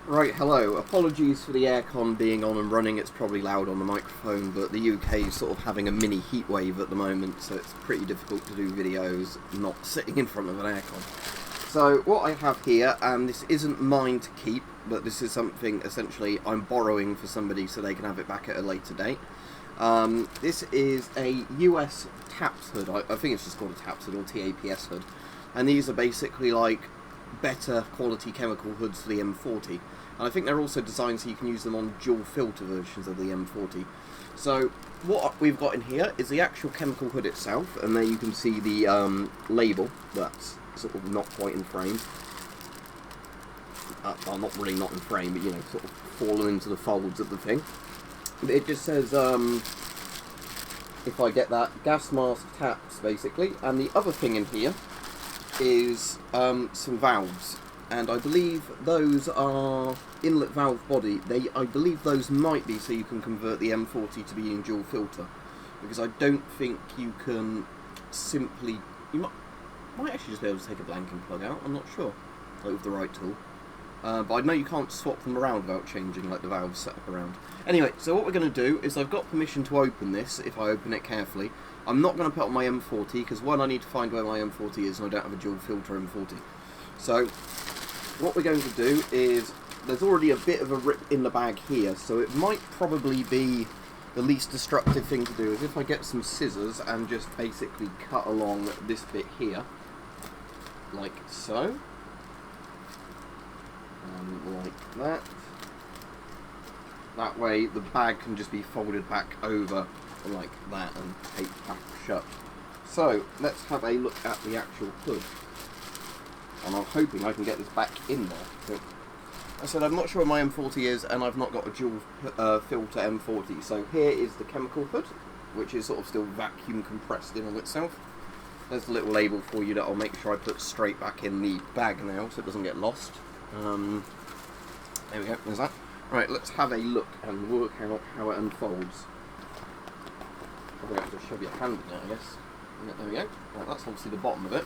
Right, hello. Apologies for the aircon being on and running. It's probably loud on the microphone, but the UK is sort of having a mini heat wave at the moment, so it's pretty difficult to do videos not sitting in front of an aircon. So what I have here, and this isn't mine to keep, but this is something essentially I'm borrowing for somebody so they can have it back at a later date. This is a US TAPS hood. I think it's just called a TAPS hood or TAPS hood, and these are basically like better quality chemical hoods for the M40. And I think they're also designed so you can use them on dual filter versions of the M40. So what we've got in here is the actual chemical hood itself, and there you can see the label that's sort of not quite in frame. Well, not really not in frame, but you know, sort of fallen into the folds of the thing. It just says, if I get that, gas mask taps basically, and the other thing in here is some valves. And I believe those are inlet valve body. I believe those might be so you can convert the M40 to being dual filter, because I don't think you can simply. You might actually just be able to take a blanking plug out. I'm not sure, like with the right tool. But I know you can't swap them around without changing like the valves set up around. Anyway, so what we're going to do is I've got permission to open this if I open it carefully. I'm not going to put on my M40 because one, I need to find where my M40 is and I don't have a dual filter M40. So what we're going to do is, there's already a bit of a rip in the bag here, so it might probably be the least destructive thing to do is if I get some scissors and just basically cut along this bit here, like so, and like that. That way the bag can just be folded back over like that and taped back shut. So let's have a look at the actual hood. And I'm hoping I can get this back in there. So, I said I'm not sure where my M40 is, and I've not got a dual filter M40. So here is the chemical hood, which is sort of still vacuum compressed in on itself. There's a little label for you that I'll make sure I put straight back in the bag now, so it doesn't get lost. There we go. There's that. Right, let's have a look and work out how it unfolds. I'm going to have to shove your hand in it, I guess. Yeah, there we go. Right, that's obviously the bottom of it.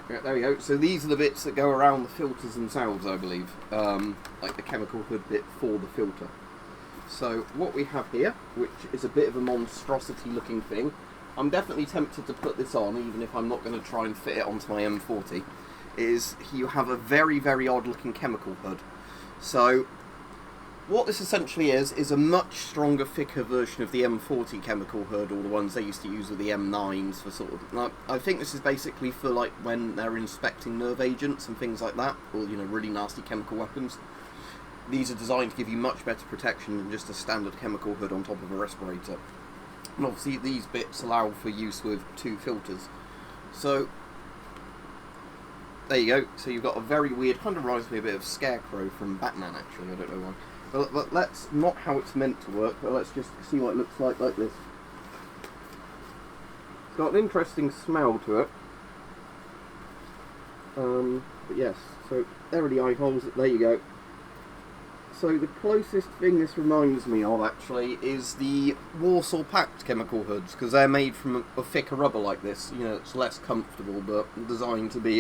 Yeah, there we go. So these are the bits that go around the filters themselves, I believe. Like the chemical hood bit for the filter. So what we have here, which is a bit of a monstrosity looking thing, I'm definitely tempted to put this on, even if I'm not going to try and fit it onto my M40, is you have a very, very odd looking chemical hood. So what this essentially is a much stronger, thicker version of the M40 chemical hood, or the ones they used to use with the M9s for sort of. Like, I think this is basically for like when they're inspecting nerve agents and things like that, or you know, really nasty chemical weapons. These are designed to give you much better protection than just a standard chemical hood on top of a respirator. And obviously these bits allow for use with two filters. So there you go. So you've got a very weird, kind of reminds me a bit of Scarecrow from Batman actually, I don't know why. But that's not how it's meant to work, but let's just see what it looks like this. It's got an interesting smell to it. But yes, so there are the eye holes, there you go. So the closest thing this reminds me of actually is the Warsaw Pact chemical hoods, because they're made from a thicker rubber like this. You know, it's less comfortable, but designed to be,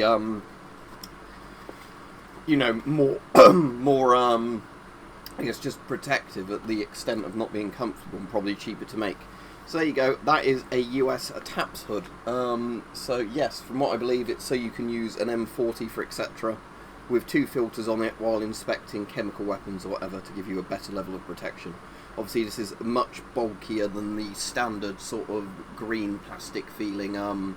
you know, more, I guess just protective at the extent of not being comfortable and probably cheaper to make. So there you go, that is a US TAPS hood. So yes, from what I believe, it's so you can use an M40 for etc. with two filters on it while inspecting chemical weapons or whatever to give you a better level of protection. Obviously this is much bulkier than the standard sort of green plastic feeling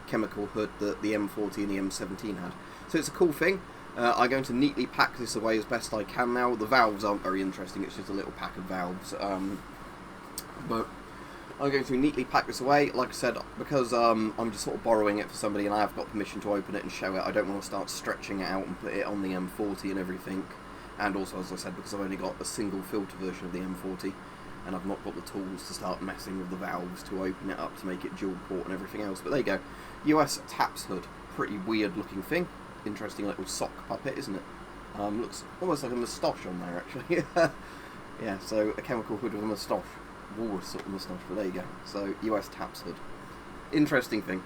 chemical hood that the M40 and the M17 had. So it's a cool thing. I'm going to neatly pack this away as best I can now. The valves aren't very interesting, it's just a little pack of valves. But I'm going to neatly pack this away. Like I said, because I'm just sort of borrowing it for somebody and I have got permission to open it and show it, I don't want to start stretching it out and put it on the M40 and everything. And also, as I said, because I've only got a single filter version of the M40 and I've not got the tools to start messing with the valves to open it up to make it dual port and everything else. But there you go, US TAPS hood. Pretty weird looking thing. Interesting little sock puppet, isn't it? Looks almost like a moustache on there actually. Yeah, so a chemical hood with a moustache. Walrus sort of moustache, but there you go. So US taps hood. Interesting thing.